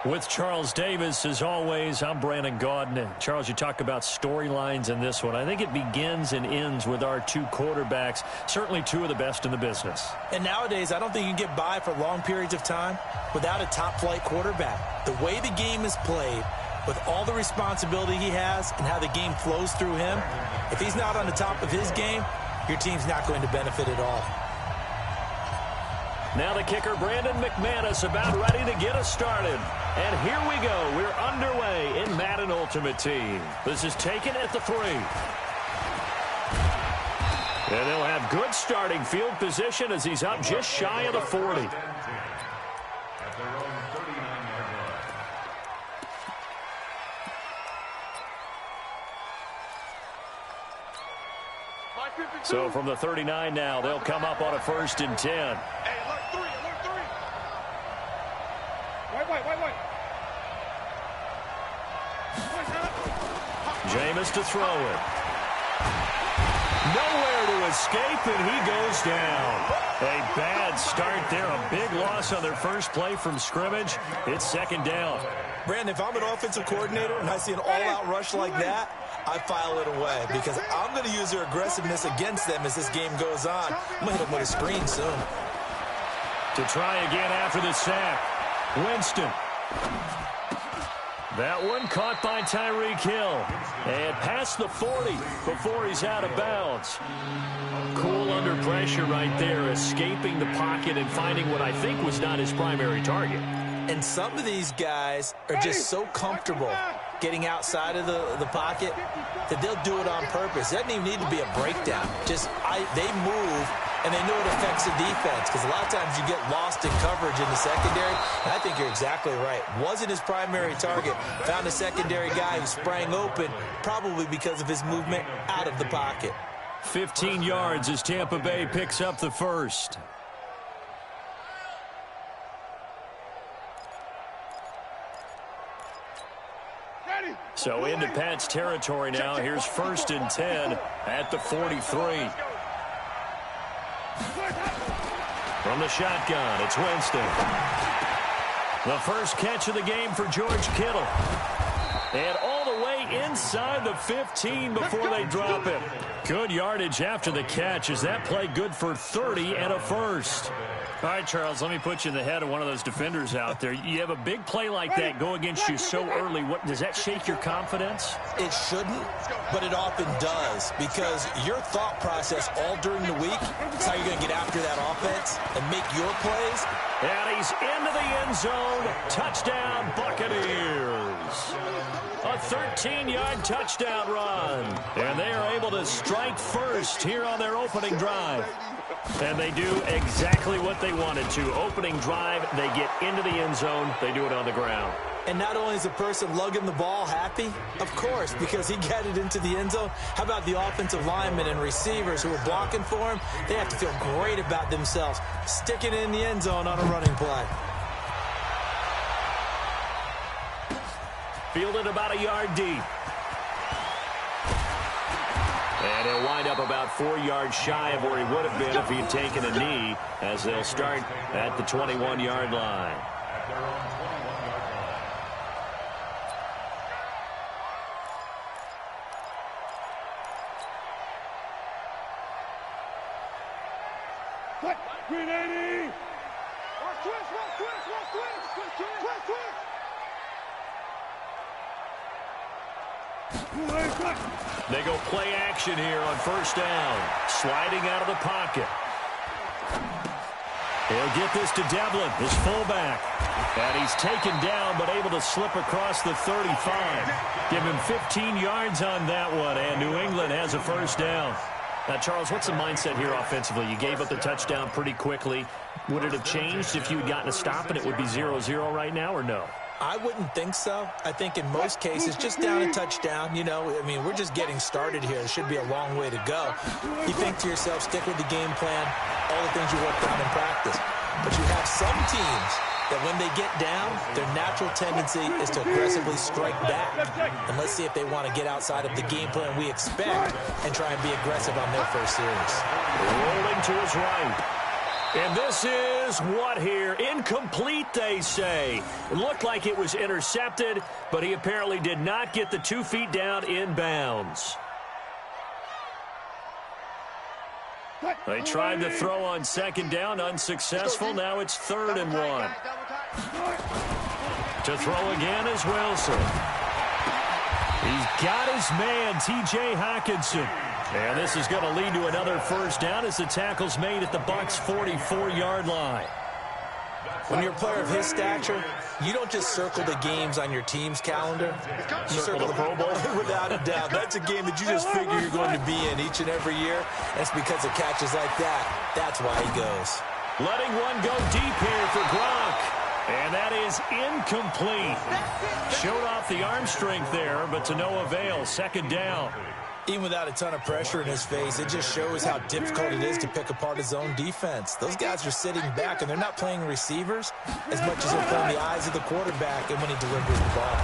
With Charles Davis, as always, I'm Brandon Gaudin. Charles, you talk about storylines in this one. I think it begins and ends with our two quarterbacks, certainly two of the best in the business. And nowadays, I don't think you can get by for long periods of time without a top-flight quarterback. The way the game is played, with all the responsibility he has and how the game flows through him, if he's not on the top of his game, your team's not going to benefit at all. Now the kicker, Brandon McManus, about ready to get us started. And here we go. We're underway in Madden Ultimate Team. This is taken at the 3. And they'll have good starting field position as he's up just shy of the 40. So from the 39 now, they'll come up on a 1st and 10. Hey, alert 3, alert 3. Wait. Jameis to throw it. Nowhere to escape, and he goes down. A bad start there. A big loss on their first play from scrimmage. It's 2nd down. Brandon, if I'm an offensive coordinator and I see an all-out rush like that, I file it away because I'm going to use their aggressiveness against them as this game goes on. I'm going to hit them with a screen soon. To try again after the sack. Winston. That one caught by Tyreek Hill. And past the 40 before he's out of bounds. Cool under pressure right there, escaping the pocket and finding what I think was not his primary target. And some of these guys are just so comfortable getting outside of the pocket that they'll do it on purpose. It doesn't even need to be a breakdown. They move, and they know it affects the defense because a lot of times you get lost in coverage in the secondary. And I think you're exactly right. Wasn't his primary target. Found a secondary guy who sprang open, probably because of his movement out of the pocket. 15 yards as Tampa Bay picks up the first. So into Pat's territory now. Here's 1st and 10 at the 43. From the shotgun, it's Winston. The first catch of the game for George Kittle. And all the way inside the 15 before they drop it. Good yardage after the catch. Is that play good for 30 and a first? All right, Charles, let me put you in the head of one of those defenders out there. You have a big play like that go against you so early. Does that shake your confidence? It shouldn't, but it often does because your thought process all during the week is how you're going to get after that offense and make your plays. And he's into the end zone. Touchdown, Buccaneers. A 13-yard touchdown run. And they are able to strike first here on their opening drive. And they do exactly what they wanted to. Opening drive, they get into the end zone. They do it on the ground. And not only is the person lugging the ball happy, of course, because he got it into the end zone. How about the offensive linemen and receivers who are blocking for him? They have to feel great about themselves, sticking it in the end zone on a running play. Fielded about a yard deep. And he'll wind up about 4 yards shy of where he would have been if he had taken a knee, as they'll start at the 21-yard line. Green 80! Watch twist! They go play action here on 1st down. Sliding out of the pocket. He'll get this to Devlin, his fullback. And he's taken down but able to slip across the 35. Give him 15 yards on that one, and New England has a 1st down. Now, Charles, what's the mindset here offensively? You gave up the touchdown pretty quickly. Would it have changed if you had gotten a stop and it would be 0-0 right now, or no? I wouldn't think so. I think in most cases, just down a touchdown, you know, I mean, we're just getting started here. It should be a long way to go. You think to yourself, stick with the game plan, all the things you worked on in practice. But you have some teams that when they get down, their natural tendency is to aggressively strike back. And let's see if they want to get outside of the game plan we expect and try and be aggressive on their first series. Rolling to his right. And this is what here? Incomplete, they say. It looked like it was intercepted, but he apparently did not get the 2 feet down in bounds. They tried to throw on second down, unsuccessful. Now it's 3rd and 1. To throw again is Wilson. He's got his man, T.J. Hockenson. And this is going to lead to another first down as the tackle's made at the Bucs' 44-yard line. When you're a player of his stature, you don't just circle the games on your team's calendar. You circle the Pro Bowl. Without a doubt. That's a game that you just figure you're going to be in each and every year. And it's because of catches like that. That's why he goes. Letting one go deep here for Gronk. And that is incomplete. Showed off the arm strength there, but to no avail. 2nd down. Even without a ton of pressure in his face, it just shows how difficult it is to pick apart his own defense. Those guys are sitting back, and they're not playing receivers as much as they're playing the eyes of the quarterback and when he delivers the ball.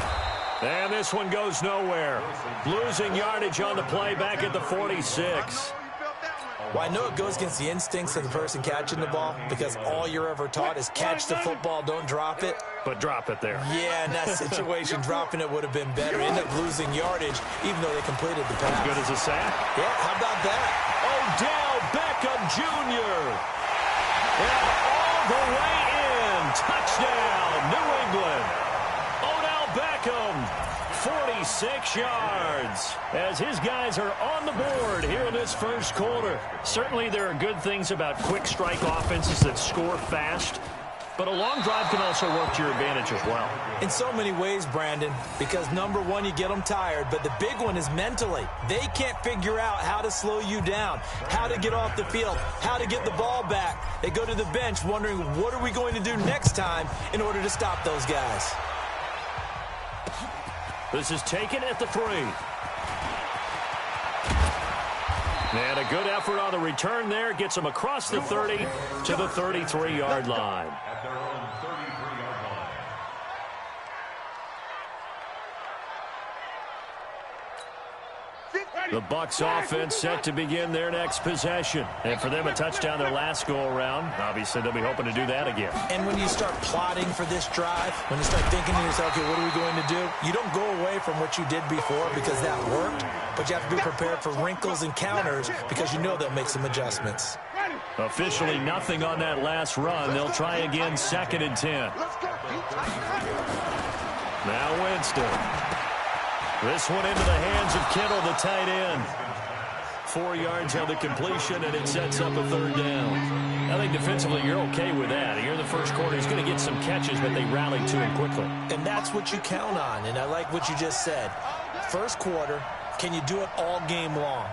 And this one goes nowhere. Losing yardage on the play back at the 46. Well, I know it goes against the instincts of the person catching the ball because all you're ever taught is catch the football, don't drop it. But drop it there. Yeah, in that situation, dropping it would have been better. End up losing yardage, even though they completed the pass. As good as a sack? Yeah, how about that? Odell Beckham Jr. And all the way in. Touchdown, New England. Odell Beckham, 46 yards. As his guys are on the board here in this first quarter. Certainly there are good things about quick strike offenses that score fast. But a long drive can also work to your advantage as well. In so many ways, Brandon, because number one, you get them tired, but the big one is mentally. They can't figure out how to slow you down, how to get off the field, how to get the ball back. They go to the bench wondering, what are we going to do next time in order to stop those guys? This is taken at the 3. And a good effort on the return there. Gets him across the 30 to the 33-yard line. The Bucs offense set to begin their next possession. And for them, a touchdown their last go-around. Obviously, they'll be hoping to do that again. And when you start plotting for this drive, when you start thinking to yourself, okay, what are we going to do? You don't go away from what you did before because that worked, but you have to be prepared for wrinkles and counters because you know they'll make some adjustments. Officially nothing on that last run. They'll try again, 2nd and 10. Now Winston. This one into the hands of Kittle, the tight end. 4 yards on the completion, and it sets up a 3rd down. I think defensively you're okay with that. Here in the first quarter, he's going to get some catches, but they rallied to him quickly. And that's what you count on, and I like what you just said. First quarter, can you do it all game long?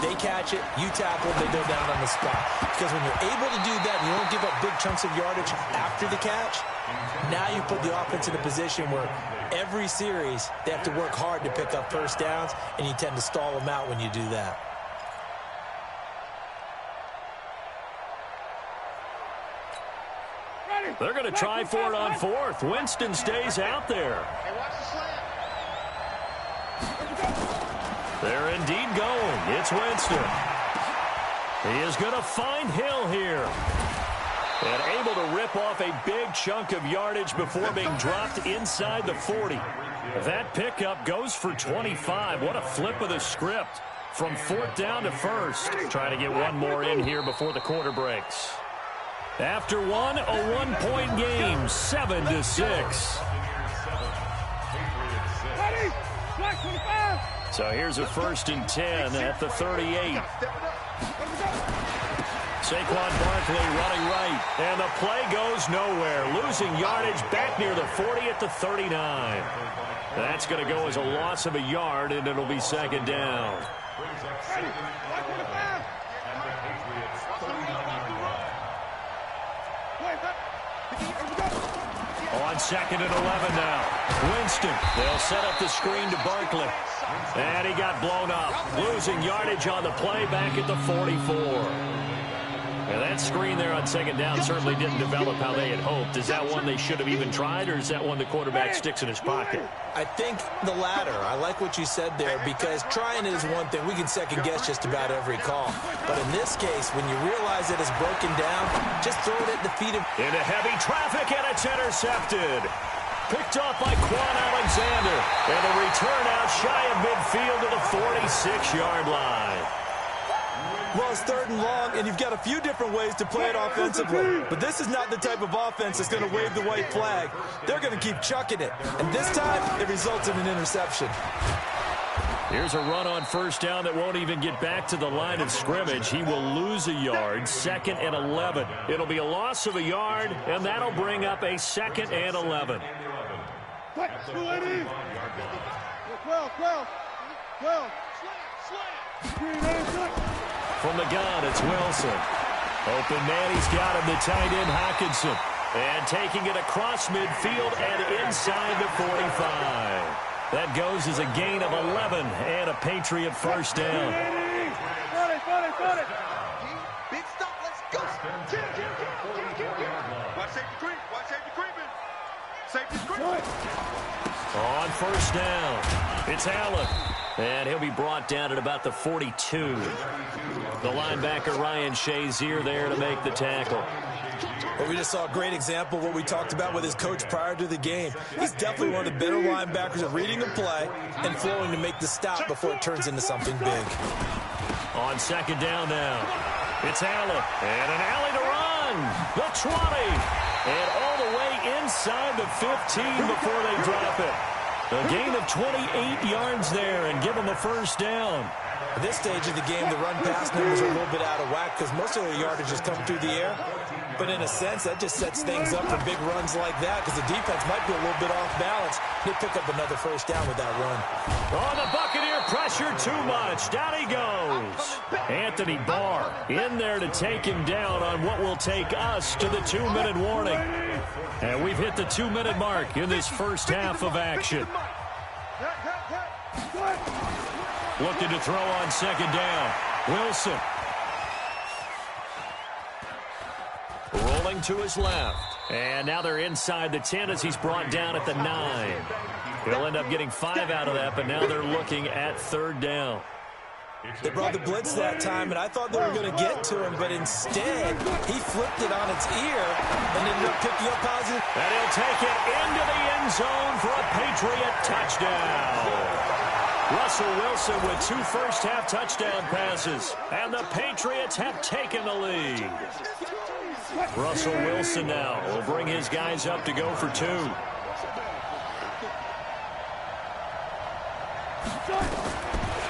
They catch it, you tackle, they go down on the spot. Because when you're able to do that and you don't give up big chunks of yardage after the catch, now you put the offense in a position where every series they have to work hard to pick up first downs, and you tend to stall them out when you do that. They're going to try for it on 4th. Winston stays out there. They're indeed going. It's Winston. He is going to find Hill here. And able to rip off a big chunk of yardage before being dropped inside the 40. That pickup goes for 25. What a flip of the script. From 4th down to 1st. Trying to get one more in here before the quarter breaks. After one, a 1-point game, 7-6. So here's a 1st and 10 at the 38. Saquon Barkley running right, and the play goes nowhere. Losing yardage back near the 40 at the 39. That's going to go as a loss of a yard, and it'll be 2nd down. On 2nd and 11 now. Winston. They'll set up the screen to Barkley. And he got blown up. Losing yardage on the play back at the 44. And that screen there on 2nd down certainly didn't develop how they had hoped. Is that one they should have even tried, or is that one the quarterback sticks in his pocket? I think the latter. I like what you said there, because trying it is one thing. We can second-guess just about every call. But in this case, when you realize that it's broken down, just throw it at the feet of... Into heavy traffic, and it's intercepted. Picked off by Quan Alexander. And a return out shy of midfield to the 46-yard line. Well, it's 3rd and long, and you've got a few different ways to play it offensively. But this is not the type of offense that's going to wave the white flag. They're going to keep chucking it. And this time, it results in an interception. Here's a run on 1st down that won't even get back to the line of scrimmage. He will lose a yard, 2nd and 11. It'll be a loss of a yard, and that'll bring up a 2nd and 11. 12. From the gun, it's Wilson. Open man, he's got him, the tight end, Hockenson. And taking it across midfield and inside the 45. That goes as a gain of 11 and a Patriot 1st down. Got it. Big stop, let's go. Watch safety creeping. Safety's creeping. On 1st down, it's Allen. And he'll be brought down at about the 42. The linebacker, Ryan Shazier, there to make the tackle. Well, we just saw a great example of what we talked about with his coach prior to the game. He's definitely one of the better linebackers at reading a play and flowing to make the stop before it turns into something big. On 2nd down now, it's Allen. And an alley to run. The 20. And all the way inside the 15 before they drop it. A gain of 28 yards there and give them a 1st down. At this stage of the game, the run-pass numbers are a little bit out of whack because most of their yardage has come through the air. But in a sense, that just sets things up for big runs like that because the defense might be a little bit off balance. They pick up another 1st down with that run. Oh, the Buccaneer pressure too much. Down he goes. Anthony Barr in there to take him down on what will take us to the 2-minute warning. And we've hit the 2-minute mark in this 1st half of action. Looking to throw on 2nd down. Wilson. Rolling to his left. And now they're inside the 10 as he's brought down at the 9. He'll end up getting 5 out of that, but now they're looking at 3rd down. They brought the blitz that time, and I thought they were going to get to him, but instead, he flipped it on its ear and ended up picking up positive. And he'll take it into the end zone for a Patriot touchdown. Russell Wilson with 2 first-half touchdown passes, and the Patriots have taken the lead. Russell Wilson now will bring his guys up to go for 2.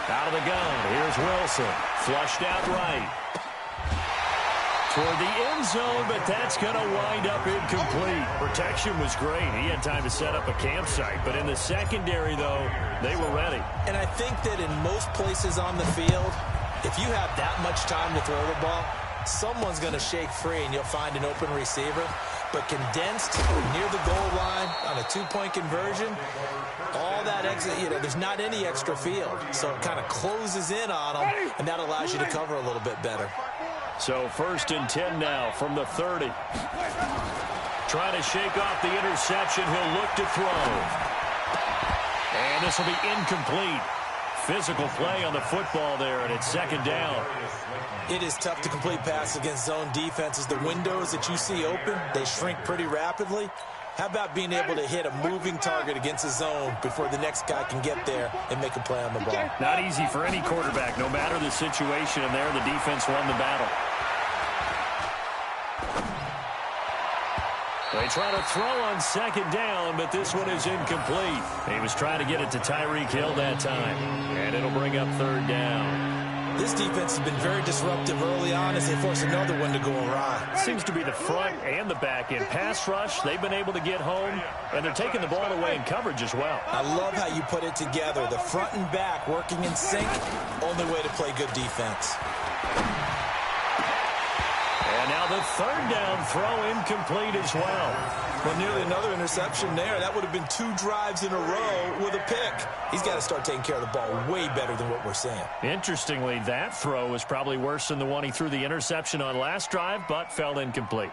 Out of the gun, here's Wilson. Flushed out right. Toward the end zone, but that's going to wind up incomplete. Protection was great. He had time to set up a campsite. But in the secondary, though, they were ready. And I think that in most places on the field, if you have that much time to throw the ball, someone's going to shake free and you'll find an open receiver. But condensed near the goal line on a 2-point conversion, all that exit, there's not any extra field. So it kind of closes in on them, and that allows you to cover a little bit better. So 1st and 10 now from the 30. Trying to shake off the interception. He'll look to throw. And this will be incomplete. Physical play on the football there, and it's 2nd down. It is tough to complete passes against zone defenses. The windows that you see open, they shrink pretty rapidly. How about being able to hit a moving target against a zone before the next guy can get there and make a play on the ball? Not easy for any quarterback, no matter the situation, and there the defense won the battle. They try to throw on 2nd down, but this one is incomplete. He was trying to get it to Tyreek Hill that time, and it'll bring up 3rd down. This defense has been very disruptive early on as they force another one to go awry. Seems to be the front and the back end. Pass rush, they've been able to get home, and they're taking the ball away in coverage as well. I love how you put it together. The front and back working in sync, only way to play good defense. And And now the third down throw incomplete as well. Well, nearly another interception there. That would have been 2 drives in a row with a pick. He's got to start taking care of the ball way better than what we're seeing. Interestingly, that throw was probably worse than the one he threw the interception on last drive, but fell incomplete.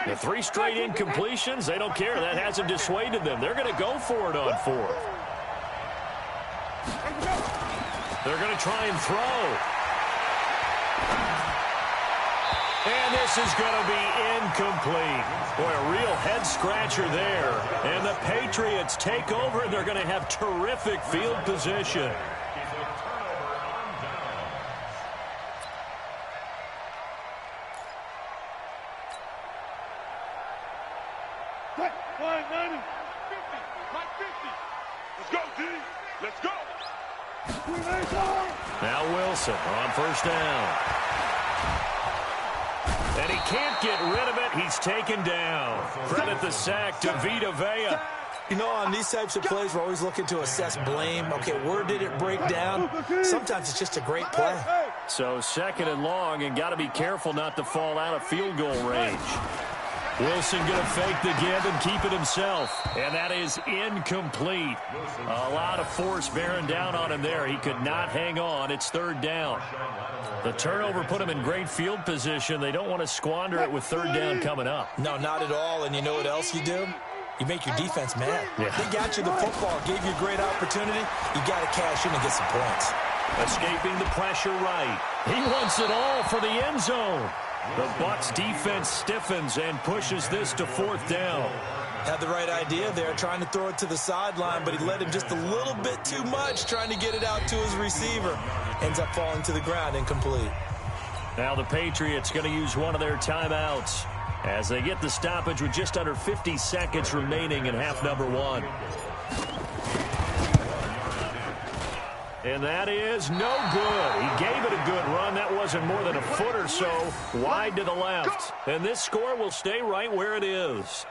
The 3 straight incompletions, they don't care. That hasn't dissuaded them. They're going to go for it on 4th. They're going to try and throw. And this is going to be incomplete. Boy, a real head-scratcher there. And the Patriots take over, and they're going to have terrific field position. Let's go, D. Let's go. Now Wilson on first down. And he can't get rid of it. He's taken down. Credit the sack to Vita Vea. You know, on these types of plays, we're always looking to assess blame. Okay, where did it break down? Sometimes it's just a great play. So 2nd and long, and got to be careful not to fall out of field goal range. Wilson going to fake the give and keep it himself. And that is incomplete. A lot of force bearing down on him there. He could not hang on. It's 3rd down. The turnover put him in great field position. They don't want to squander it with 3rd down coming up. No, not at all. And you know what else you do? You make your defense mad. Yeah. They got you the football, gave you a great opportunity. You got to cash in and get some points. Escaping the pressure right. He wants it all for the end zone. The Bucs defense stiffens and pushes this to 4th down. Had the right idea there, trying to throw it to the sideline, but he led him just a little bit too much, trying to get it out to his receiver. Ends up falling to the ground, incomplete. Now the Patriots going to use one of their timeouts as they get the stoppage with just under 50 seconds remaining in half number 1. And that is no good. He gave it a good run. That wasn't more than a foot or so wide to the left. And this score will stay right where it is.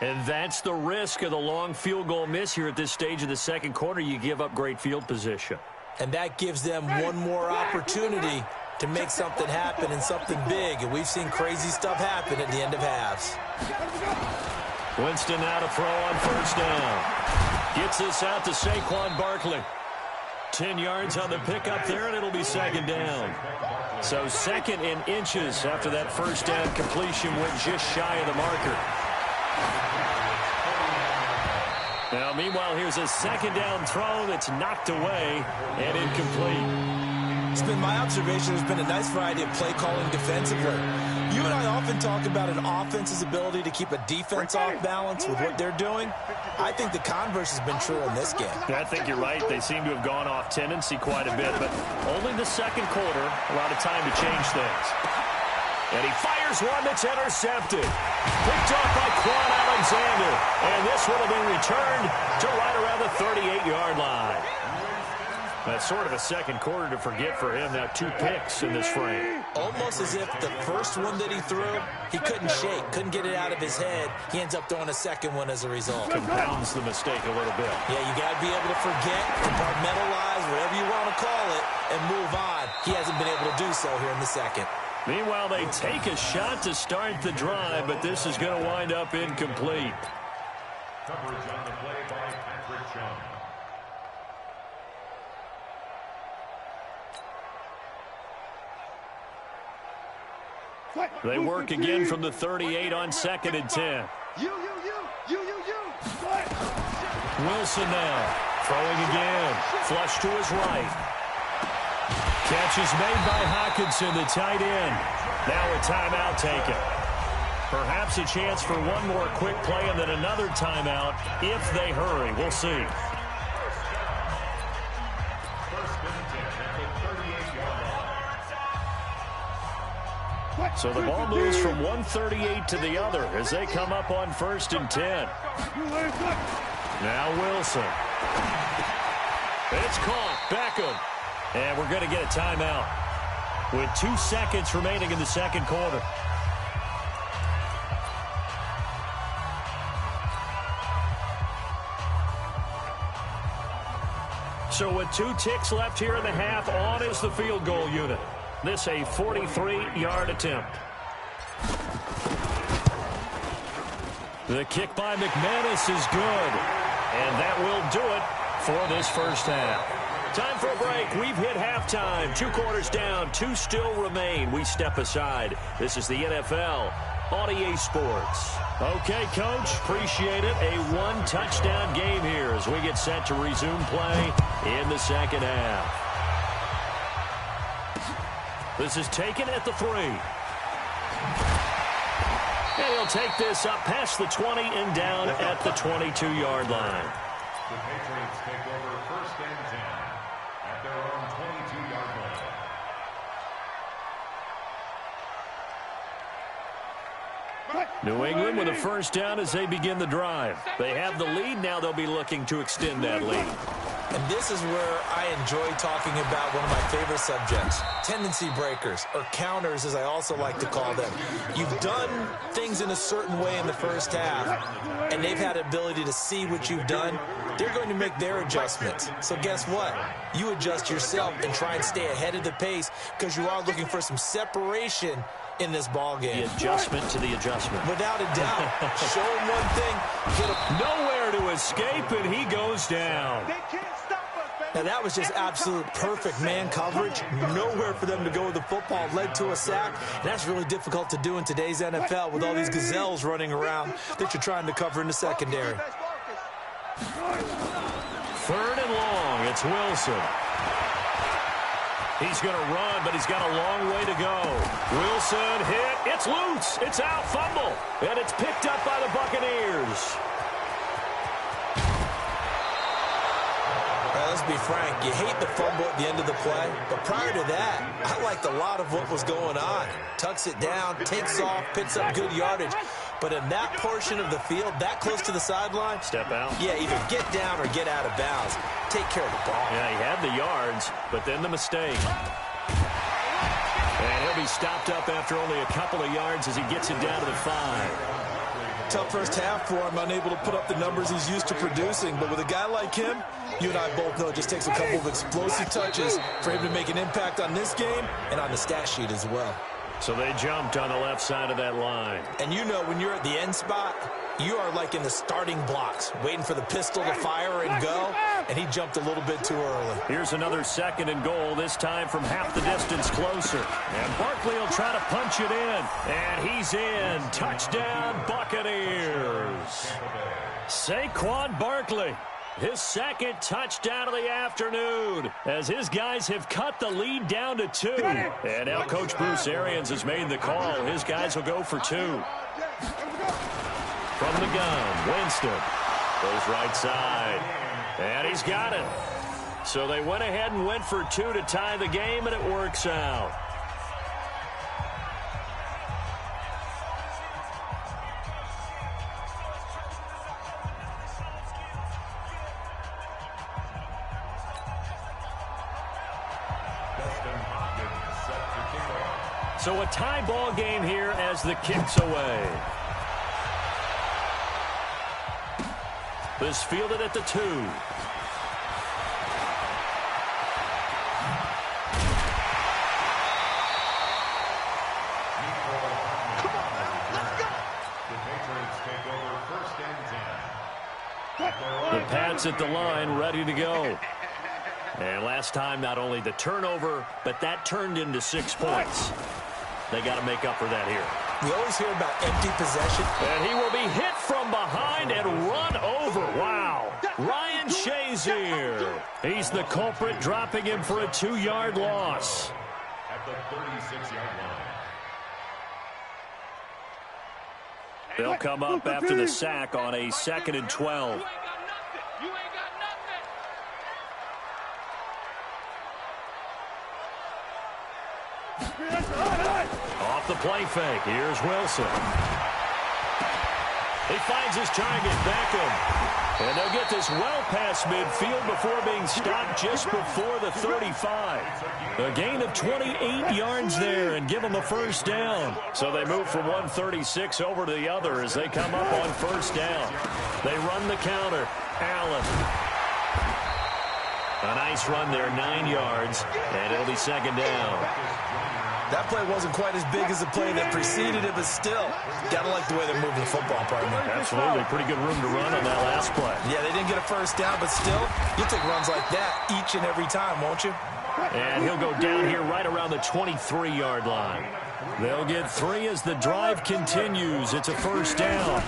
And that's the risk of the long field goal miss here at this stage of the second quarter. You give up great field position. And that gives them one more opportunity to make something happen and something big. And we've seen crazy stuff happen at the end of halves. Winston now to throw on first down. Gets this out to Saquon Barkley. 10 yards on the pickup there, and it'll be 2nd down. So 2nd in inches after that first down completion went just shy of the marker. Now, meanwhile, here's a 2nd down throw that's knocked away and incomplete. It's been my observation there's been a nice variety of play calling defensively. You and I often talk about an offense's ability to keep a defense off balance with what they're doing. I think the converse has been true in this game. I think you're right. They seem to have gone off tendency quite a bit, but only the second quarter, a lot of time to change things. And he fires one that's intercepted. Picked off by Quan Alexander. And this would have been returned to right around the 38-yard line. That's sort of a second quarter to forget for him. Now 2 picks in this frame. Almost as if the first one that he threw, he couldn't shake, couldn't get it out of his head. He ends up throwing a second one as a result. Compounds the mistake a little bit. Yeah, you got to be able to forget, compartmentalize, whatever you want to call it, and move on. He hasn't been able to do so here in the second. Meanwhile, they take a shot to start the drive, but this is going to wind up incomplete. Coverage on the play by Patrick Chung. They work again from the 38 on 2nd and 10. Wilson now throwing again. Flush to his right. Catch is made by Hockenson, the tight end. Now a timeout taken. Perhaps a chance for one more quick play and then another timeout if they hurry. We'll see. So the ball moves from 138 to the other as they come up on 1st and 10. Now Wilson. It's caught. Beckham. And we're going to get a timeout with 2 seconds remaining in the second quarter. So with 2 ticks left here in the half, on is the field goal unit. This a 43-yard attempt. The kick by McManus is good. And that will do it for this first half. Time for a break. We've hit halftime. 2 quarters down. 2 still remain. We step aside. This is the NFL on EA Sports. Okay, Coach. Appreciate it. A 1-touchdown game here as we get set to resume play in the second half. This is taken at the 3. And he'll take this up past the 20 and down at the 22-yard line. The Patriots take over first and 10 at their own 22-yard line. New England with a first down as they begin the drive. They have the lead. Now they'll be looking to extend that lead. And this is where I enjoy talking about one of my favorite subjects, tendency breakers, or counters as I also like to call them. You've done things in a certain way in the first half, and they've had ability to see what you've done. They're going to make their adjustments. So guess what? You adjust yourself and try and stay ahead of the pace because you are looking for some separation in this ball game. The adjustment to the adjustment. Without a doubt. Show him one thing. Hit him. Nowhere to escape, and he goes down. Now, that was just absolute perfect man coverage. Nowhere for them to go with the football. Led to a sack. And that's really difficult to do in today's NFL with all these gazelles running around that you're trying to cover in the secondary. 3rd and long. It's Wilson. He's going to run, but he's got a long way to go. Wilson hit. It's loose. It's out. Fumble. And it's picked up by the Buccaneers. Let's be frank, you hate the fumble at the end of the play, but prior to that, I liked a lot of what was going on. Tucks it down, takes off, picks up good yardage. But in that portion of the field, that close to the sideline, step out. Yeah, either get down or get out of bounds. Take care of the ball. Yeah, he had the yards, but then the mistake. And he'll be stopped up after only a couple of yards as he gets it down to the 5. Tough first half for him, unable to put up the numbers he's used to producing. But with a guy like him, you and I both know it just takes a couple of explosive touches for him to make an impact on this game and on the stat sheet as well. So they jumped on the left side of that line. And you know when you're at the end spot, you are like in the starting blocks, waiting for the pistol to fire and go, and he jumped a little bit too early. Here's another 2nd and goal, this time from half the distance closer. And Barkley will try to punch it in. And he's in. Touchdown, Buccaneers. Saquon Barkley. His 2nd touchdown of the afternoon as his guys have cut the lead down to 2. And now Coach Bruce Arians has made the call. His guys will go for 2. From the gun, Winston goes right side. And he's got it. So they went ahead and went for 2 to tie the game, and it works out. So a tie ball game here as the kick's away. This fielded at the 2. The Pats at the line, ready to go. And last time, not only the turnover, but that turned into 6 points. They got to make up for that here. We always hear about empty possession. And he will be hit from behind and run over. Wow. Ryan Shazier. He's the culprit, dropping him for a 2-yard loss. At the 36-yard line. They'll come up after the sack on a 2nd and 12. Off the play fake. Here's Wilson. He finds his target, Beckham. And they'll get this well past midfield before being stopped just before the 35. A gain of 28 yards there and give them a first down. So they move from 136 over to the other as they come up on first down. They run the counter. Allen. A nice run there, 9 yards, and it'll be second down. That play wasn't quite as big as the play that preceded it, but still, gotta like the way they're moving the football, partner. Absolutely, pretty good room to run on that last play. Yeah, they didn't get a first down, but still, you'll take runs like that each and every time, won't you? And he'll go down here right around the 23-yard line. They'll get 3 as the drive continues. It's a first down.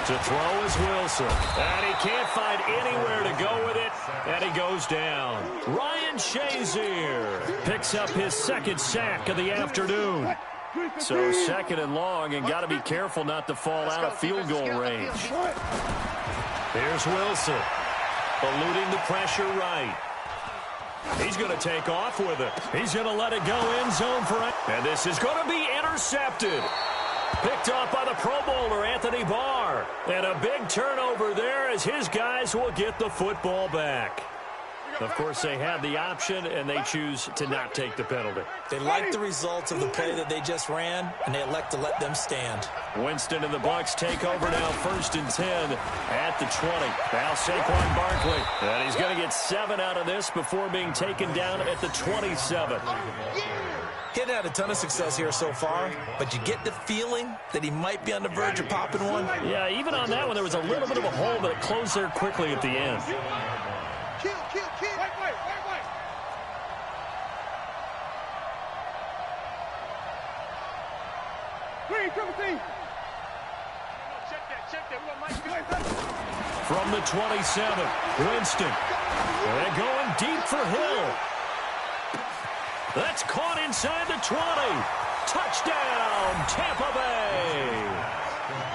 To throw is Wilson. And he can't find anywhere to go with it. And he goes down. Ryan Shazier picks up his second sack of the afternoon. So second and long, and got to be careful not to fall out of field goal range. Here's Wilson, eluding the pressure right. He's going to take off with it. He's going to let it go end zone for it. And this is going to be intercepted. Picked off by the Pro Bowler, Anthony Barr. And a big turnover there as his guys will get the football back. Of course, they had the option, and they choose to not take the penalty. They like the results of the play that they just ran, and they elect to let them stand. Winston and the Bucs take over now, 1st and 10 at the 20. Now Saquon Barkley, and he's going to get 7 out of this before being taken down at the 27. He hadn't had a ton of success here so far, but you get the feeling that he might be on the verge of popping one. Yeah, even on that one, there was a little bit of a hole, but it closed there quickly at the end. Kill. Wait. Green, triple team. Check that. From the 27, Winston. They're going deep for Hill. That's caught inside the 20. Touchdown, Tampa Bay.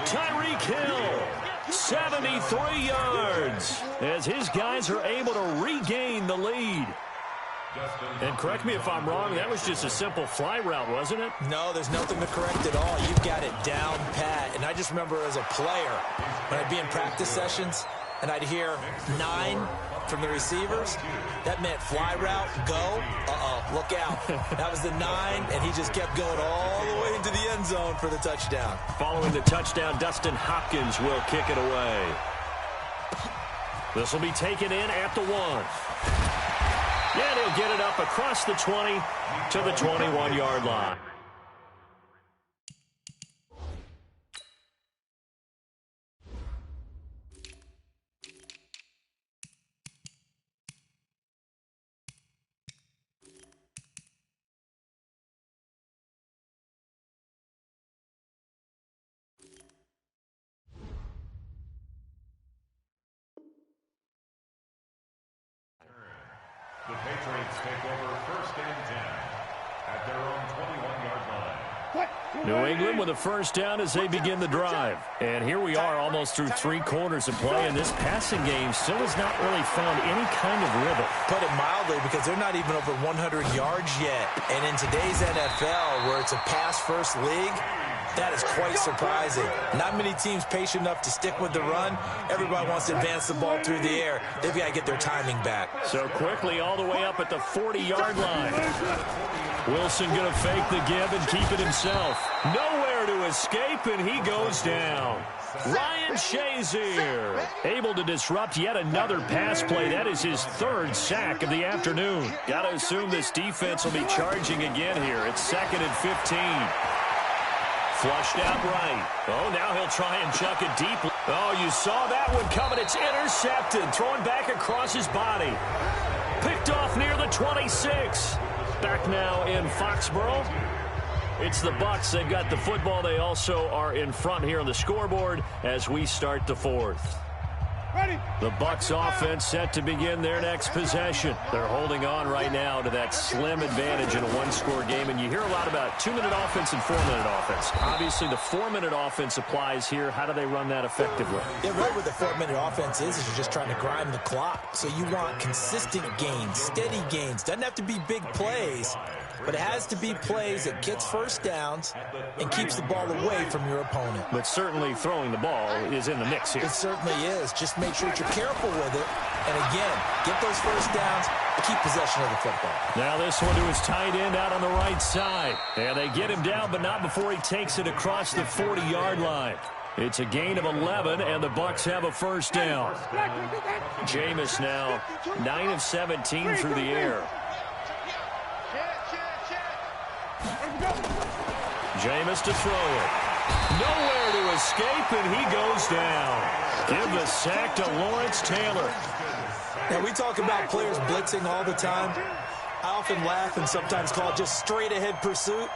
Tyreek Hill, 73 yards, as his guys are able to regain the lead. And correct me if I'm wrong, that was just a simple fly route, wasn't it? No, there's nothing to correct at all. You've got it down pat. And I just remember as a player, when I'd be in practice sessions, and I'd hear 9 from the receivers, that meant fly route, go, look out. That was the 9, and he just kept going all the way into the end zone for the touchdown. Following the touchdown, Dustin Hopkins will kick it away. This will be taken in at the 1. And he'll get it up across the 20 to the 21-yard line. The Patriots take over 1st and 10 at their own 21-yard line. New England with a first down as they begin the drive. And here we are almost through 3 quarters of play, and this passing game still has not really found any kind of rhythm. Put it mildly, because they're not even over 100 yards yet. And in today's NFL, where it's a pass-first league, that is quite surprising. Not many teams patient enough to stick with the run. Everybody wants to advance the ball through the air. They've got to get their timing back. So quickly all the way up at the 40-yard line. Wilson going to fake the give and keep it himself. Nowhere to escape, and he goes down. Ryan Shazier able to disrupt yet another pass play. That is his 3rd sack of the afternoon. Got to assume this defense will be charging again here. It's 2nd and 15. Flushed out right. Oh, now he'll try and chuck it deep. Oh, you saw that one coming. It's intercepted. Thrown back across his body. Picked off near the 26. Back now in Foxborough. It's the Bucs. They've got the football. They also are in front here on the scoreboard as we start the 4th. The Bucs offense set to begin their next possession. They're holding on right now to that slim advantage in a 1-score game. And you hear a lot about 2-minute offense and 4-minute offense. Obviously, the 4-minute offense applies here. How do they run that effectively? Yeah, really what the 4-minute offense is you're just trying to grind the clock. So you want consistent gains, steady gains. Doesn't have to be big plays, but it has to be plays that gets first downs and keeps the ball away from your opponent. But certainly throwing the ball is in the mix here. It certainly is. Just make sure that you're careful with it. And again, get those first downs, keep possession of the football. Now this one to his tight end out on the right side. And they get him down, but not before he takes it across the 40-yard line. It's a gain of 11, and the Bucs have a first down. Jameis now 9 of 17 through the air. Jameis to throw it. Nowhere to escape, and he goes down. Give the sack to Lawrence Taylor. Now, we talk about players blitzing all the time. I often laugh and sometimes call it just straight-ahead pursuit.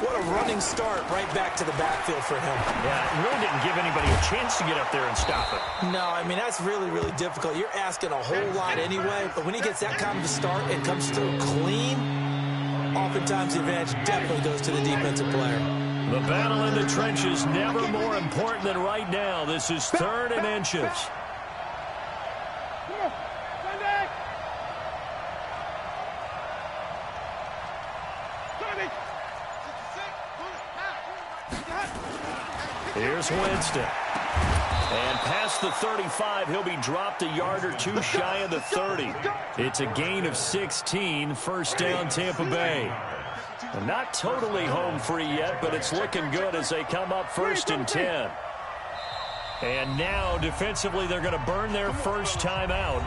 What a running start right back to the backfield for him. Yeah, it really didn't give anybody a chance to get up there and stop it. No, I mean, that's really, really difficult. You're asking a whole lot anyway, but when he gets that kind of a start and comes through clean, oftentimes the advantage definitely goes to the defensive player. The battle in the trenches never more important than right now. This is 3rd and inches. Here's Winston. And past the 35, he'll be dropped a yard or two shy of the 30. It's a gain of 16, first down Tampa Bay. Not totally home free yet, but it's looking good as they come up 1st and 10. And now, defensively, they're going to burn their first time out.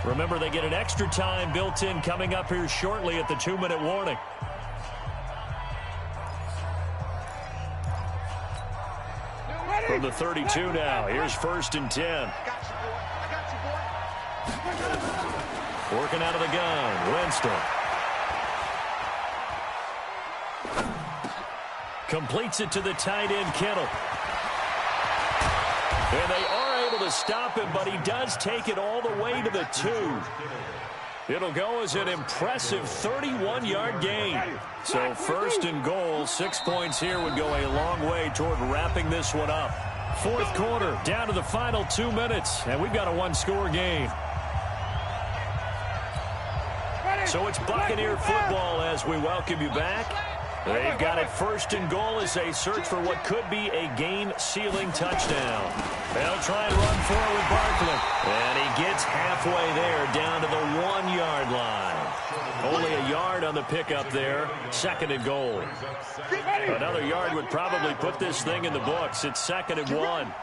Remember, they get an extra time built in coming up here shortly at the 2-minute warning. From the 32 now, here's 1st and 10. Working out of the gun, Winston. Completes it to the tight end, Kittle. And they are able to stop him, but he does take it all the way to the 2. It'll go as an impressive 31-yard gain. So 1st and goal, 6 points here would go a long way toward wrapping this one up. 4th quarter, down to the final 2 minutes, and we've got a 1-score game. So it's Buccaneer football as we welcome you back. They've got it 1st and goal as they search for what could be a game-sealing touchdown. They'll try and run for it with Barkley. And he gets halfway there, down to the 1-yard line. Only a yard on the pickup there. 2nd and goal. Another yard would probably put this thing in the books. It's 2nd and 1.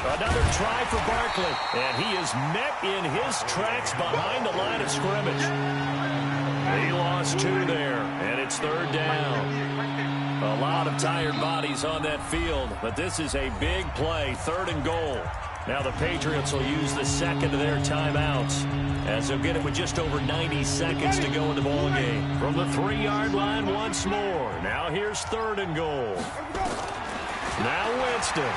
Another try for Barkley. And he is met in his tracks behind the line of scrimmage. He lost 2 there, and it's 3rd down. A lot of tired bodies on that field, but this is a big play, 3rd and goal. Now the Patriots will use the 2nd of their timeouts, as they'll get it with just over 90 seconds to go in the ballgame. From the 3-yard line once more. Now here's 3rd and goal. Now Winston.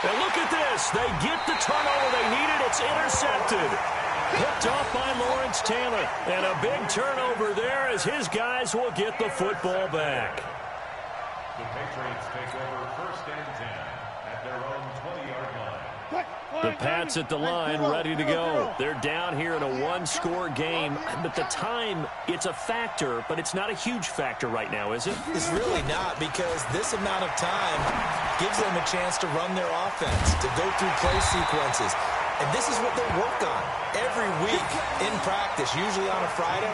And look at this. They get the turnover they needed. It's intercepted. Picked off by Lawrence Taylor. And a big turnover there as his guys will get the football back. The Patriots take over 1st and 10 at their own 20-yard line. The Pats at the line, ready to go. They're down here in a 1-score game. But the time, it's a factor, but it's not a huge factor right now, is it? It's really not, because this amount of time gives them a chance to run their offense, to go through play sequences. And this is what they work on every week in practice, usually on a Friday.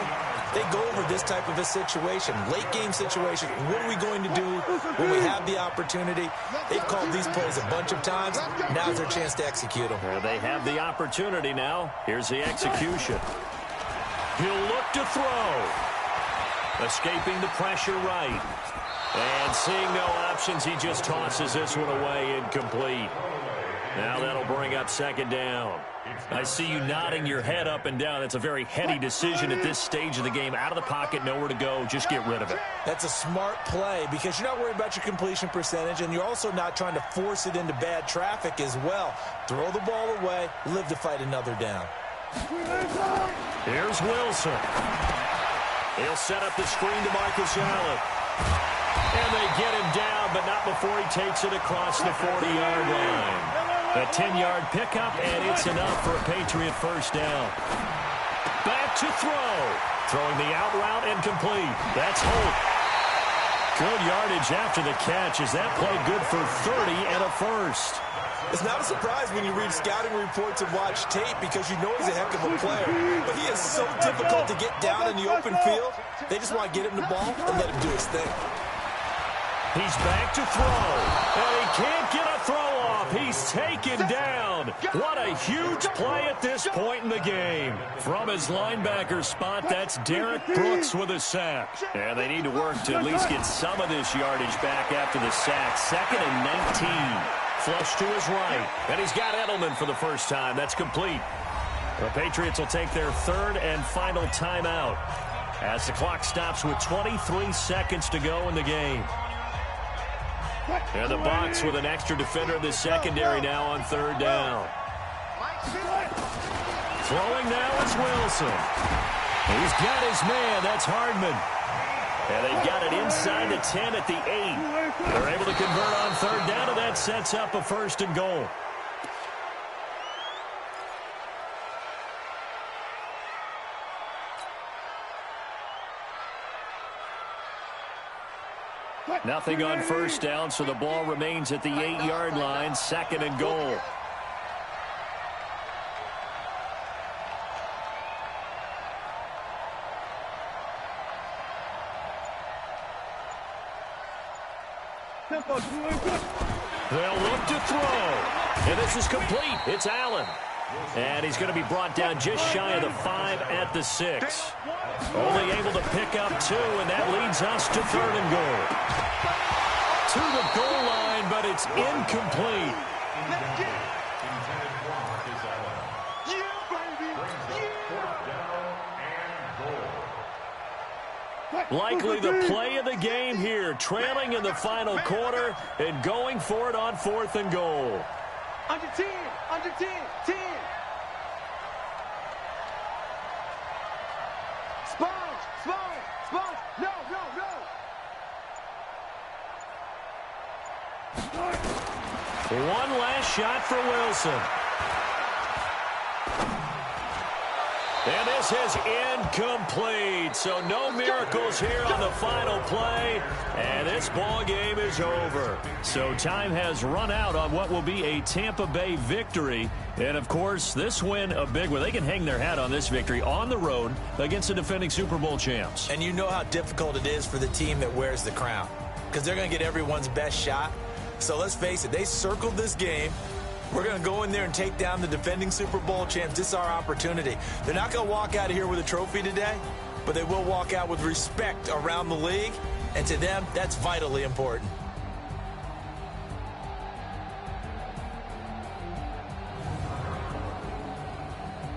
They go over this type of a situation, late-game situation. What are we going to do when we have the opportunity? They've called these plays a bunch of times. Now's their chance to execute them. Well, they have the opportunity now. Here's the execution. He'll look to throw. Escaping the pressure right. And seeing no options, he just tosses this one away, incomplete. Now that'll bring up 2nd down. I see you nodding your head up and down. That's a very heady decision at this stage of the game. Out of the pocket, nowhere to go. Just get rid of it. That's a smart play because you're not worried about your completion percentage, and you're also not trying to force it into bad traffic as well. Throw the ball away, live to fight another down. Here's Wilson. He'll set up the screen to Marcus Allen. And they get him down, but not before he takes it across the 40-yard line. A 10-yard pickup, and it's enough for a Patriot first down. Back to throw. Throwing the out route and complete. That's Holt. Good yardage after the catch as that play good for 30 and a first. It's not a surprise when you read scouting reports and watch tape because you know he's a heck of a player. But he is so difficult to get down in the open field. They just want to get him the ball and let him do his thing. He's back to throw, and he can't get a throw off. He's taken down. What a huge play at this point in the game. From his linebacker spot, that's Derek Brooks with a sack. And they need to work to at least get some of this yardage back after the sack. 2nd and 19. Flush to his right, and he's got Edelman for the first time. That's complete. The Patriots will take their 3rd and final timeout as the clock stops with 23 seconds to go in the game. And the box with an extra defender in the secondary now on 3rd down. Throwing now is Wilson. He's got his man. That's Hardman. And they've got it inside the 10 at the 8. They're able to convert on 3rd down, and that sets up a 1st and goal. Nothing on 1st down, so the ball remains at the 8-yard line, 2nd and goal. They'll look to throw. And this is complete. It's Allen. And he's going to be brought down just shy of the 5 at the 6. Only able to pick up 2, and that leads us to 3rd and goal. To the goal line, but it's incomplete. Likely the play of the game here, trailing in the final quarter and going for it on 4th and goal. Under 10, under 10, 10. Sponge, sponge, sponge. No, no, no. One last shot for Wilson. And this is incomplete. So no miracles here on the final play. And this ball game is over. So time has run out on what will be a Tampa Bay victory. And, of course, this win a big one. They can hang their hat on this victory on the road against the defending Super Bowl champs. And you know how difficult it is for the team that wears the crown because they're going to get everyone's best shot. So let's face it, they circled this game. We're going to go in there and take down the defending Super Bowl champs. This is our opportunity. They're not going to walk out of here with a trophy today, but they will walk out with respect around the league. And to them, that's vitally important.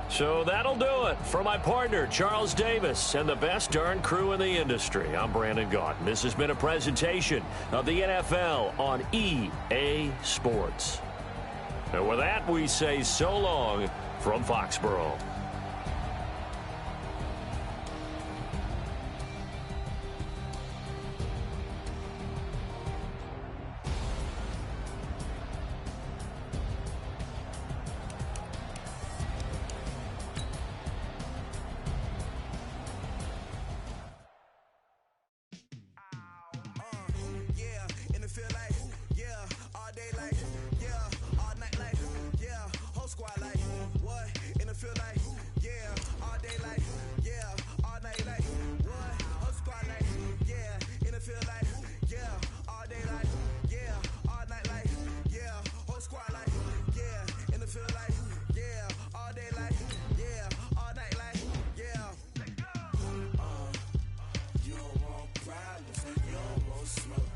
So that'll do it for my partner, Charles Davis, and the best darn crew in the industry. I'm Brandon Gaudin. This has been a presentation of the NFL on EA Sports. And with that, we say so long from Foxborough. Smoke.